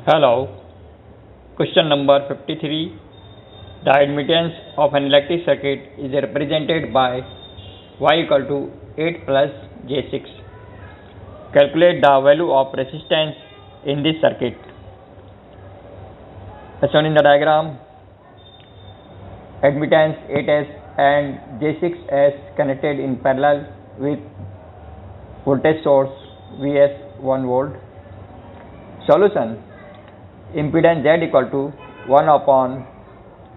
Hello. Question number 53. The admittance of an electric circuit is represented by y equal to 8 plus j6. Calculate the value of resistance in this circuit. As shown in the diagram, admittance 8s and j6s connected in parallel with voltage source Vs 1 volt. Solution: impedance Z equal to 1 upon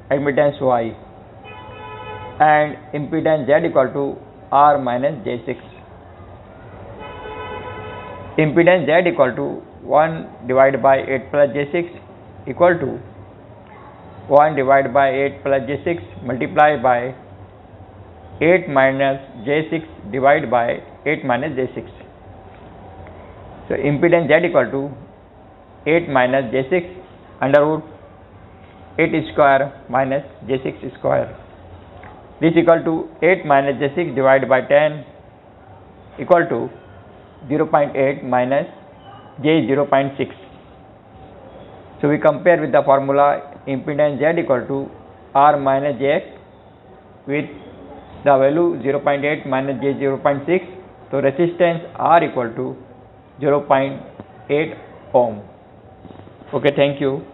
admittance Y and impedance Z equal to R minus J6. Impedance Z equal to 1 divided by 8 plus J6 equal to 1 divided by 8 plus J6 multiplied by 8 minus J6 divided by 8 minus J6. So impedance Z equal to 8 minus j6 under root 8 square minus j6 square. This equal to 8 minus j6 divided by 10 equal to 0.8 minus j 0.6. So we compare with the formula impedance Z equal to R minus jx with the value 0.8 minus j 0.6. So resistance R equal to 0.8 ohm. Okay, thank you.